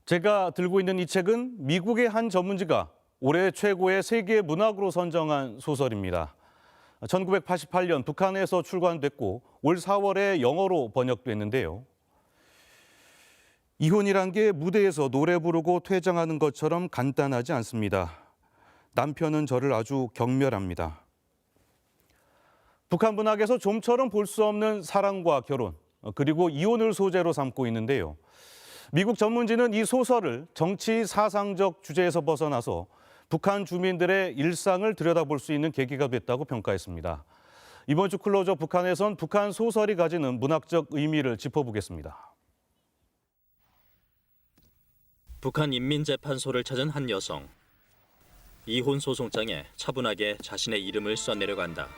제가 들고 있는 이 책은 미국의 한 전문지가 올해 최고의 세계 문학으로 선정한 소설입니다. 1988년 북한에서 출간됐고 올 4월에 영어로 번역됐는데요. 이혼이란 게 무대에서 노래 부르고 퇴장하는 것처럼 간단하지 않습니다. 남편은 저를 아주 경멸합니다. 북한 문학에서 좀처럼 볼 수 없는 사랑과 결혼, 그리고 이혼을 소재로 삼고 있는데요. 미국 전문지는 이 소설을 정치 사상적 주제에서 벗어나서 북한 주민들의 일상을 들여다볼 수 있는 계기가 됐다고 평가했습니다. 이번 주 클로저 북한에선 북한 소설이 가지는 문학적 의미를 짚어보겠습니다. 북한 인민재판소를 찾은 한 여성. 이혼 소송장에 차분하게 자신의 이름을 써내려간다.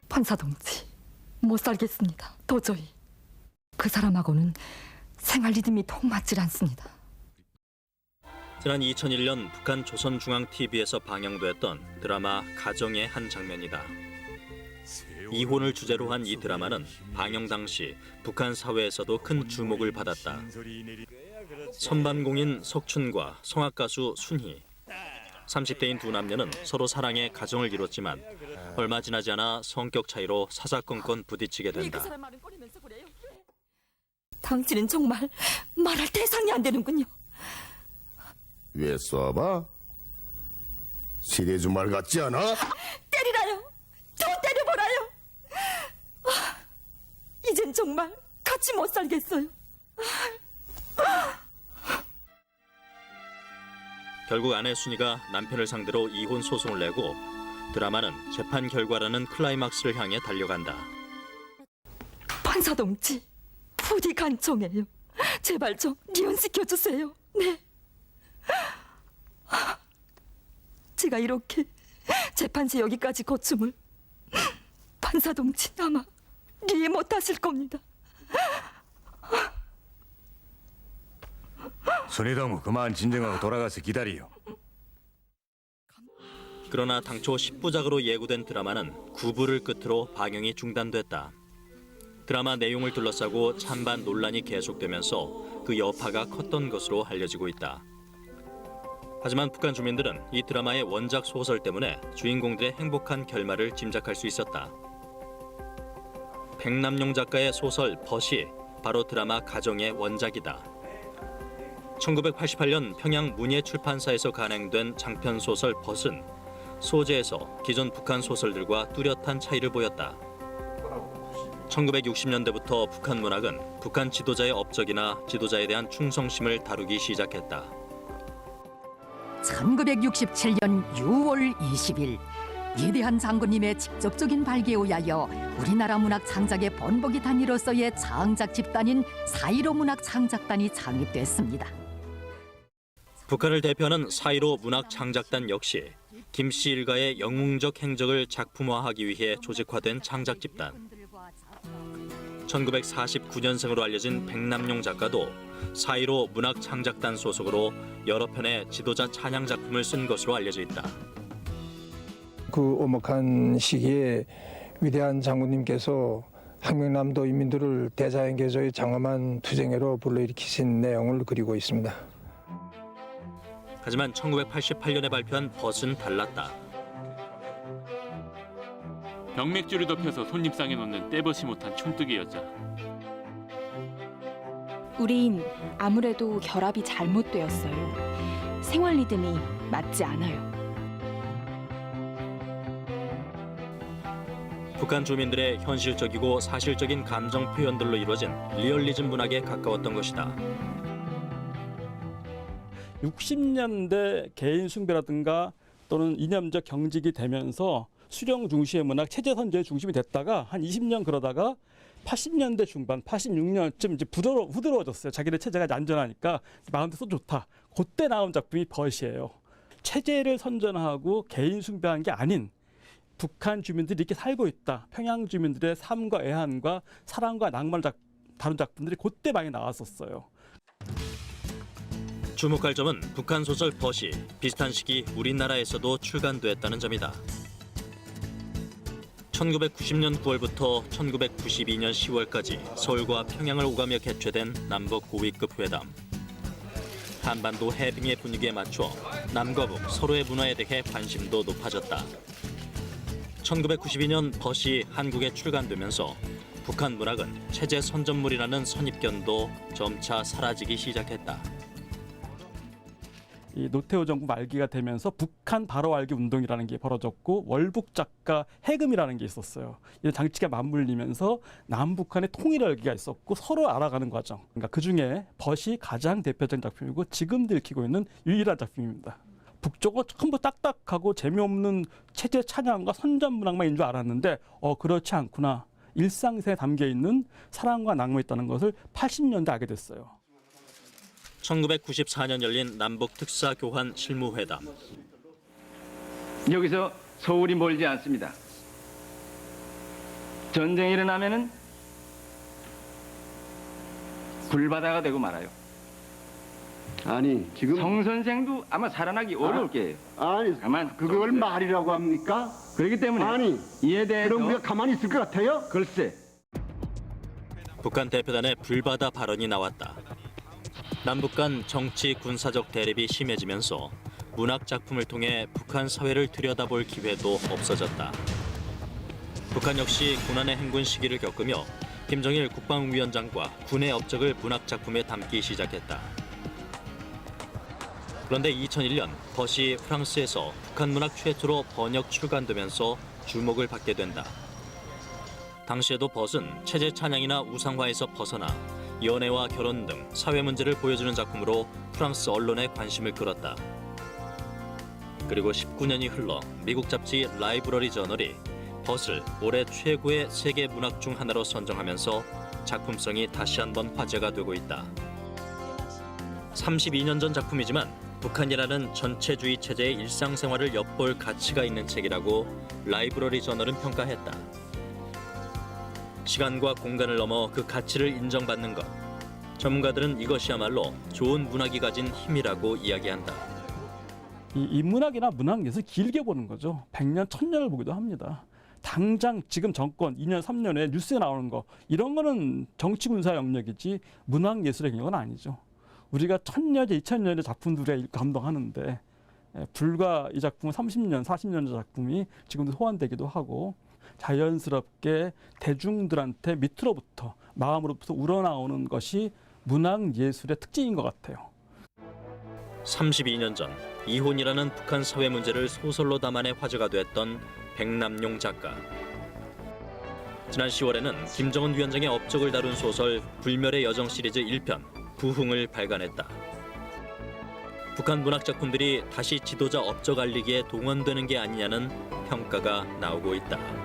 판사 동지, 못 살겠습니다. 도저히. 그 사람하고는 생활 리듬이 통 맞질 않습니다. 지난 2001년 북한 조선중앙TV에서 방영됐던 드라마 가정의 한 장면이다. 이혼을 주제로 한 이 드라마는 방영 당시 북한 사회에서도 큰 주목을 받았다. 선반공인 석춘과 성악가수 순희, 30대인 두 남녀는 서로 사랑해 가정을 이뤘지만 얼마 지나지 않아 성격 차이로 사사건건 부딪히게 된다. 당신은 정말 말할 대상이 안 되는군요. 왜 쏴봐? 시래주 말 같지 않아? 때리라요. 저 때려보라요. 이젠 정말 같이 못 살겠어요. 결국 아내 순이가 남편을 상대로 이혼 소송을 내고 드라마는 재판 결과라는 클라이막스를 향해 달려간다. 판사 동지, 부디 간청해요. 제발 좀 이혼시켜주세요. 네. 제가 이렇게 재판시 여기까지 거춤을 판사 동지 아마 이해 못하실 겁니다. 손해동무 그만 진정하고 돌아가서 기다리요. 그러나 당초 10부작으로 예고된 드라마는 9부를 끝으로 방영이 중단됐다. 드라마 내용을 둘러싸고 찬반 논란이 계속되면서 그 여파가 컸던 것으로 알려지고 있다. 하지만 북한 주민들은 이 드라마의 원작 소설 때문에 주인공들의 행복한 결말을 짐작할 수 있었다. 백남용 작가의 소설 벗이 바로 드라마 가정의 원작이다. 1988년 평양 문예출판사에서 간행된 장편 소설 벗은 소재에서 기존 북한 소설들과 뚜렷한 차이를 보였다. 1960년대부터 북한 문학은 북한 지도자의 업적이나 지도자에 대한 충성심을 다루기 시작했다. 1967년 6월 20일 위대한 장군님의 직접적인 발기에 의하여 우리나라 문학 창작의 번복이 단위로서의 창작 집단인 4.15 문학 창작단이 창립됐습니다. 북한을 대표하는 4.15 문학 창작단 역시 김씨 일가의 영웅적 행적을 작품화하기 위해 조직화된 창작 집단. 1949년생으로 알려진 백남용 작가도 4.15 문학 창작단 소속으로 여러 편의 지도자 찬양 작품을 쓴 것으로 알려져 있다. 그 오목한 시기에 위대한 장군님께서 항명남도 인민들을 대자연개조의 장엄한 투쟁으로 불러일으키신 내용을 그리고 있습니다. 하지만 1988년에 발표한 벗은 달랐다. 병맥주를 덮여서 손님상에 놓는 떼버시 못한 촌뜨기 여자. 우린 아무래도 결합이 잘못되었어요. 생활 리듬이 맞지 않아요. 북한 주민들의 현실적이고 사실적인 감정 표현들로 이루어진 리얼리즘 문학에 가까웠던 것이다. 60년대 개인 숭배라든가 또는 이념적 경직이 되면서 수령 중시의 문학, 체제 선제의 중심이 됐다가 한 20년 그러다가 80년대 중반, 86년쯤 이제 부드러워졌어요. 자기네 체제가 안전하니까 마음도 써 좋다. 그때 나온 작품이 벗이에요. 체제를 선전하고 개인 숭배한 게 아닌 북한 주민들이 이렇게 살고 있다. 평양 주민들의 삶과 애환과 사랑과 낭만을 다룬 작품들이 그때 많이 나왔었어요. 주목할 점은 북한 소설 벗이 비슷한 시기 우리나라에서도 출간됐다는 점이다. 1990년 9월부터 1992년 10월까지 서울과 평양을 오가며 개최된 남북 고위급 회담. 한반도 해빙의 분위기에 맞춰 남과 북 서로의 문화에 대해 관심도 높아졌다. 1992년 벗이 한국에 출간되면서 북한 문학은 체제 선전물이라는 선입견도 점차 사라지기 시작했다. 이 노태우 정부 말기가 되면서 북한 바로 알기 운동이라는 게 벌어졌고 월북 작가 해금이라는 게 있었어요. 이 장치가 맞물리면서 남북한의 통일 열기가 있었고 서로 알아가는 과정. 그러니까 그중에 벗이 가장 대표적인 작품이고 지금도 읽히고 있는 유일한 작품입니다. 북쪽은 전부 딱딱하고 재미없는 체제 찬양과 선전 문학만인 줄 알았는데 그렇지 않구나. 일상생에 담겨있는 사랑과 낭만이 있다는 것을 80년대 알게 됐어요. 1994년 열린 남북 특사 교환 실무회담. 여기서 서울이 멀지 않습니다. 전쟁이 일어나면은 불바다가 되고 말아요. 아니 지금 성 선생도 아마 살아나기 어려울 게예요. 아니 가만 그걸 말이라고 합니까? 그렇기 때문에 아니 이에 대해서 그럼 우리가 가만히 있을 것 같아요? 글쎄. 북한 대표단의 불바다 발언이 나왔다. 남북 간 정치 군사적 대립이 심해지면서 문학 작품을 통해 북한 사회를 들여다볼 기회도 없어졌다. 북한 역시 고난의 행군 시기를 겪으며 김정일 국방위원장과 군의 업적을 문학 작품에 담기 시작했다. 그런데 2001년 벗이 프랑스에서 북한 문학 최초로 번역 출간되면서 주목을 받게 된다. 당시에도 벗은 체제 찬양이나 우상화에서 벗어나 연애와 결혼 등 사회 문제를 보여주는 작품으로 프랑스 언론의 관심을 끌었다. 그리고 19년이 흘러 미국 잡지 라이브러리 저널이 벗을 올해 최고의 세계 문학 중 하나로 선정하면서 작품성이 다시 한번 화제가 되고 있다. 32년 전 작품이지만 북한이라는 전체주의 체제의 일상생활을 엿볼 가치가 있는 책이라고 라이브러리 저널은 평가했다. 시간과 공간을 넘어 그 가치를 인정받는 것. 전문가들은 이것이야말로 좋은 문학이 가진 힘이라고 이야기한다. 이 문학이나 문학예술 길게 보는 거죠. 100년, 1000년을 보기도 합니다. 당장 지금 정권 2년, 3년에 뉴스에 나오는 거 이런 거는 정치 군사 영역이지 문학예술의 영역은 아니죠. 우리가 1000년째, 2000년의 작품들에 감동하는데 불과 이 작품은 30년, 40년 전 작품이 지금도 소환되기도 하고 자연스럽게 대중들한테 밑으로부터 마음으로부터 우러나오는 것이 문학예술의 특징인 것 같아요. 32년 전 이혼이라는 북한 사회 문제를 소설로 담아내 화제가 됐던 백남용 작가. 지난 10월에는 김정은 위원장의 업적을 다룬 소설 불멸의 여정 시리즈 1편 부흥을 발간했다. 북한 문학 작품들이 다시 지도자 업적 알리기에 동원되는 게 아니냐는 평가가 나오고 있다.